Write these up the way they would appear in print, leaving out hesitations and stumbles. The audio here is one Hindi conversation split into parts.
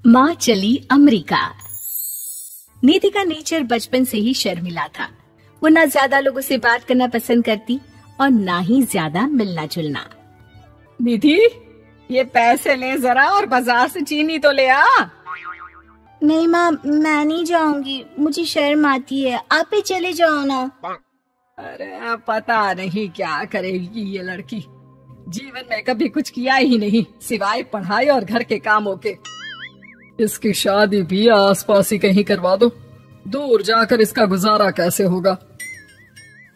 माँ चली अमेरिका। निधि का नेचर बचपन से ही शर्मिला था। वो ना ज्यादा लोगों से बात करना पसंद करती और ना ही ज्यादा मिलना जुलना। निधि, ये पैसे ले जरा और बाजार से चीनी तो ले आ। नहीं माँ, मैं नहीं जाऊंगी, मुझे शर्म आती है, आप ही चले जाओ ना। अरे पता नहीं क्या करेगी ये लड़की, जीवन में कभी कुछ किया ही नहीं सिवाय पढ़ाई और घर के कामों के। इसकी शादी भी आसपास ही कहीं करवा दो, दूर जाकर इसका गुजारा कैसे होगा।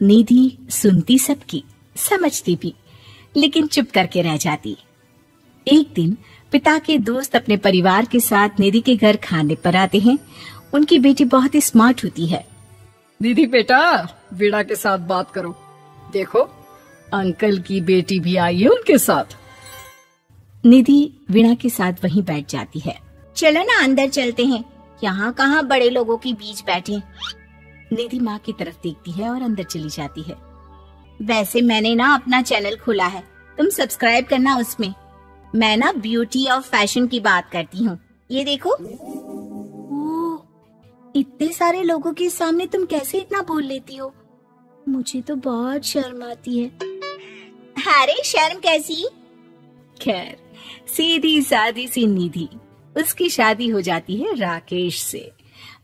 निधि सुनती सबकी, समझती भी, लेकिन चुप करके रह जाती। एक दिन पिता के दोस्त अपने परिवार के साथ निधि के घर खाने पर आते हैं। उनकी बेटी बहुत ही स्मार्ट होती है। निधि बेटा, वीणा के साथ बात करो, देखो अंकल की बेटी भी आई है उनके साथ। निधि वीणा के साथ वहीं बैठ जाती है। चलो ना अंदर चलते हैं, यहाँ कहाँ बड़े लोगों के बीच बैठे। निधि माँ की तरफ देखती है और अंदर चली जाती है। वैसे मैंने ना अपना चैनल खोला है, तुम सब्सक्राइब करना उसमें। मैं ना ब्यूटी और फैशन की बात करती हूँ, ये देखो। ओह, इतने सारे लोगों के सामने तुम कैसे इतना बोल लेती हो? मुझे तो बहुत शर्म आती है। अरे शर्म कैसी। खैर, सीधी सादी सी निधि, उसकी शादी हो जाती है राकेश से।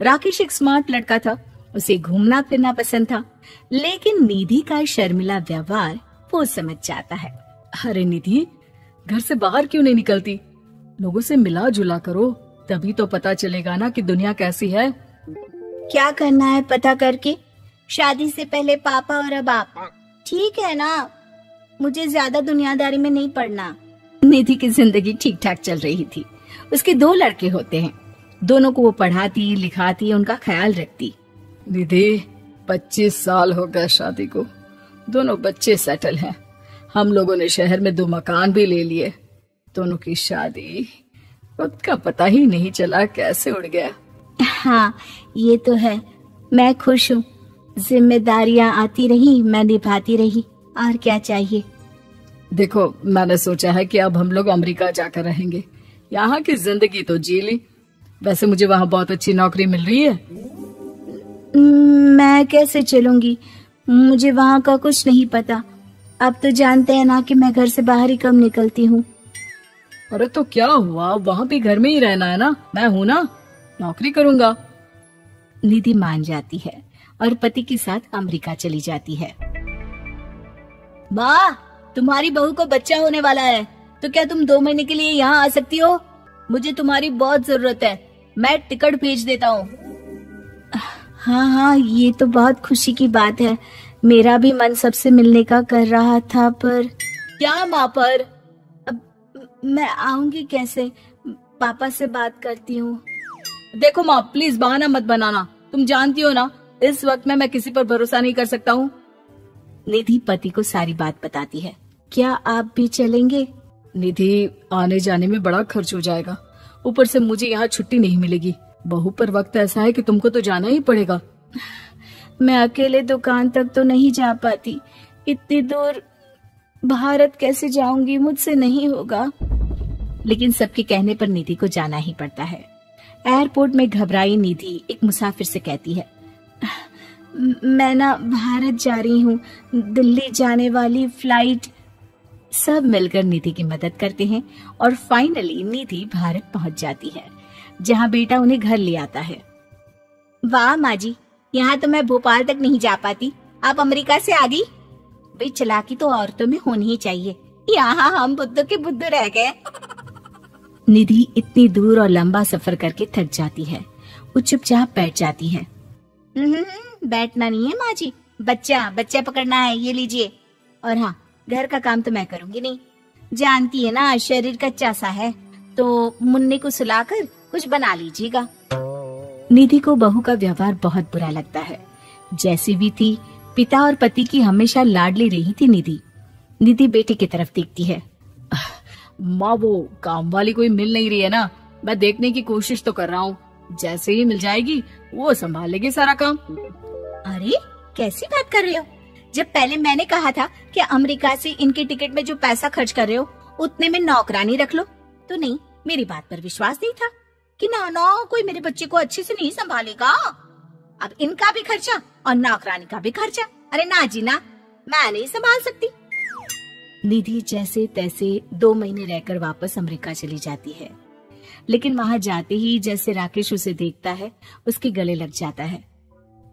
राकेश एक स्मार्ट लड़का था, उसे घूमना फिरना पसंद था, लेकिन निधि का शर्मिला व्यवहार वो समझ जाता है। अरे निधि, घर से बाहर क्यों नहीं निकलती? लोगों से मिला जुला करो, तभी तो पता चलेगा ना कि दुनिया कैसी है। क्या करना है पता करके? शादी से पहले पापा और अब आप। ठीक है ना, मुझे ज्यादा दुनियादारी में नहीं पड़ना। निधि की जिंदगी ठीक ठाक चल रही थी। उसके 2 लड़के होते हैं, दोनों को वो पढ़ाती लिखाती, उनका ख्याल रखती। निधि, 25 साल हो गए शादी को, दोनों बच्चे सेटल हैं। हम लोगों ने शहर में 2 मकान भी ले लिए। दोनों की शादी खुद का पता ही नहीं चला कैसे उड़ गया। हाँ ये तो है, मैं खुश हूँ। जिम्मेदारियाँ आती रही, मैं निभाती रही, और क्या चाहिए। देखो, मैंने सोचा है कि अब हम लोग अमेरिका जाकर रहेंगे। यहाँ की जिंदगी तो जी ली, वैसे मुझे वहाँ बहुत अच्छी नौकरी मिल रही है। मैं कैसे चलूंगी, मुझे वहाँ का कुछ नहीं पता। अब तो जानते हैं ना कि मैं घर से बाहर ही कम निकलती हूँ। अरे तो क्या हुआ, वहाँ भी घर में ही रहना है ना, मैं हूँ ना, नौकरी करूँगा। निधि मान जाती है और पति के साथ अमेरिका चली जाती है। माँ, तुम्हारी बहू को बच्चा होने वाला है, तो क्या तुम 2 महीने के लिए यहाँ आ सकती हो? मुझे तुम्हारी बहुत जरूरत है, मैं टिकट भेज देता हूँ। हाँ, ये तो बहुत खुशी की बात है। मेरा भी मन सबसे मिलने का कर रहा था, पर क्या माँ पर? अब मैं आऊंगी कैसे? पापा से बात करती हूँ। देखो माँ, प्लीज बहाना मत बनाना, तुम जानती हो ना इस वक्त में मैं किसी पर भरोसा नहीं कर सकता हूँ। निधि पति को सारी बात बताती है। क्या आप भी चलेंगे? निधि, आने जाने में बड़ा खर्च हो जाएगा, ऊपर से मुझे यहाँ छुट्टी नहीं मिलेगी। बहू पर वक्त ऐसा है कि तुमको तो जाना ही पड़ेगा। मैं अकेले दुकान तक तो नहीं जा पाती, इतनी दूर भारत कैसे जाऊंगी, मुझसे नहीं होगा। लेकिन सबके कहने पर निधि को जाना ही पड़ता है। एयरपोर्ट में घबराई निधि एक मुसाफिर से कहती है, मैं ना भारत जा रही हूँ, दिल्ली जाने वाली फ्लाइट। सब मिलकर निधि की मदद करते हैं और फाइनली निधि भारत पहुंच जाती है, जहां बेटा उन्हें घर ले आता है। वाह माँ जी, यहाँ तो मैं भोपाल तक नहीं जा पाती, आप अमेरिका से आ गई। भाई चालाकी तो औरतों में होनी ही चाहिए, यहाँ हम बुद्धू के बुद्धू रह गए। निधि इतनी दूर और लंबा सफर करके थक जाती है, वो चुपचाप बैठ जाती है। बैठना नहीं है माँ जी, बच्चा पकड़ना है, ये लीजिए। और हाँ, घर का काम तो मैं करूंगी नहीं, जानती है ना शरीर कच्चा सा है, तो मुन्ने को सुलाकर कुछ बना लीजिएगा। निधि को बहू का व्यवहार बहुत बुरा लगता है। जैसी भी थी, पिता और पति की हमेशा लाडली रही थी निधि। निधि बेटे की तरफ देखती है। माँ, वो काम वाली कोई मिल नहीं रही है ना, मैं देखने की कोशिश तो कर रहा हूँ, जैसे ही मिल जाएगी वो संभालेगी सारा काम। अरे कैसी बात कर रहे हो, जब पहले मैंने कहा था कि अमेरिका से इनके टिकट में जो पैसा खर्च कर रहे हो उतने में नौकरानी रख लो, तो नहीं, मेरी बात पर विश्वास नहीं था। कि ना कोई मेरे बच्चे को अच्छे से नहीं संभालेगा। अब इनका भी खर्चा और नौकरानी का भी खर्चा। अरे ना जी ना, मैं नहीं संभाल सकती। निधि जैसे तैसे 2 महीने रहकर वापस अमेरिका चली जाती है, लेकिन वहां जाते ही जैसे राकेश उसे देखता है उसके गले लग जाता है।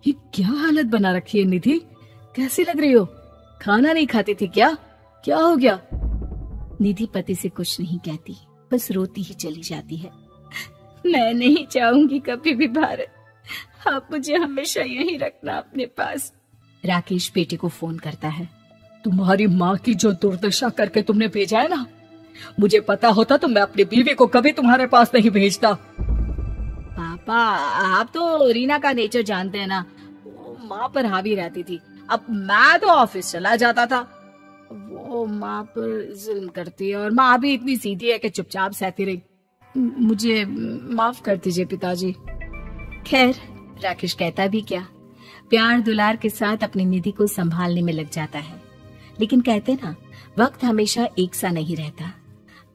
ये क्या हालत बना रखी है निधि, कैसी लग रही हो? खाना नहीं खाती थी क्या? क्या हो गया? निधि पति से कुछ नहीं कहती, बस रोती ही चली जाती है। मैं नहीं चाहूंगी कभी भी भारत, आप मुझे हमेशा यहीं रखना अपने पास। राकेश बेटे को फोन करता है। तुम्हारी माँ की जो दुर्दशा करके तुमने भेजा है ना, मुझे पता होता तो मैं अपनी बीवी को कभी तुम्हारे पास नहीं भेजता। पापा, आप तो रीना का नेचर जानते हैं ना, वो माँ पर हावी रहती थी। अब मैं तो ऑफिस चला जाता था, वो माँ पर जुल्म करती है और माँ भी इतनी सीधी है कि चुपचाप सहती रही। मुझे माफ कर दीजिए पिताजी। खैर, राकेश कहता भी क्या, प्यार दुलार के साथ अपनी निधि को संभालने में लग जाता है। लेकिन कहते ना, वक्त हमेशा एक सा नहीं रहता।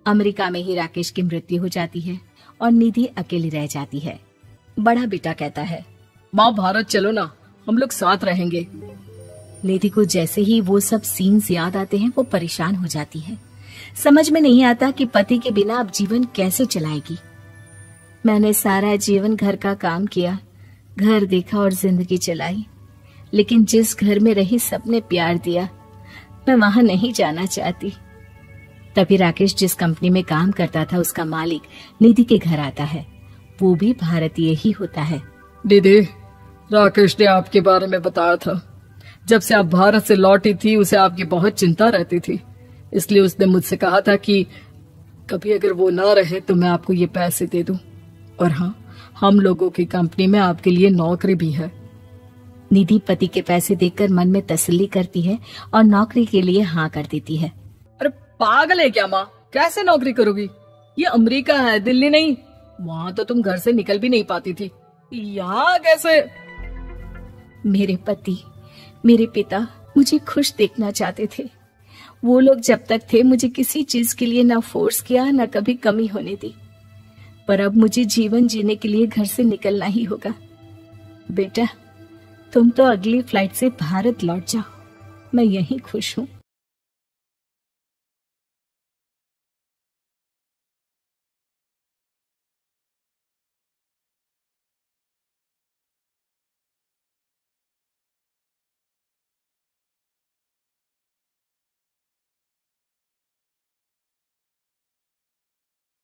अमेरिका में ही राकेश की मृत्यु हो जाती है और निधि अकेली रह जाती है। बड़ा बेटा कहता है, माँ भारत चलो ना, हम लोग साथ रहेंगे। निधि को जैसे ही वो सब सीन्स याद आते हैं वो परेशान हो जाती है। समझ में नहीं आता कि पति के बिना अब जीवन कैसे चलाएगी। मैंने सारा जीवन घर का काम किया, घर देखा और जिंदगी चलाई, लेकिन जिस घर में रही सबने प्यार दिया, मैं वहां नहीं जाना चाहती। तभी राकेश जिस कंपनी में काम करता था उसका मालिक निधि के घर आता है। वो भी भारतीय ही होता है। दीदी, राकेश ने आपके बारे में बताया था। जब से आप भारत से लौटी थी उसे आपकी बहुत चिंता रहती थी, इसलिए उसने मुझसे कहा था कि कभी अगर वो ना रहे तो मैं आपको ये पैसे दे दूं। और हाँ, हम लोगों की कंपनी में आपके लिए नौकरी भी है। निधि पति के पैसे देखकर मन में तसल्ली करती है और नौकरी के लिए हाँ कर देती है। अरे पागल है क्या माँ, कैसे नौकरी करोगी? ये अमेरिका है, दिल्ली नहीं। वहाँ तो तुम घर से निकल भी नहीं पाती थी, यहाँ कैसे? मेरे पति, मेरे पिता मुझे खुश देखना चाहते थे। वो लोग जब तक थे मुझे किसी चीज के लिए ना फोर्स किया, ना कभी कमी होने दी। पर अब मुझे जीवन जीने के लिए घर से निकलना ही होगा। बेटा, तुम तो अगली फ्लाइट से भारत लौट जाओ, मैं यहीं खुश हूँ।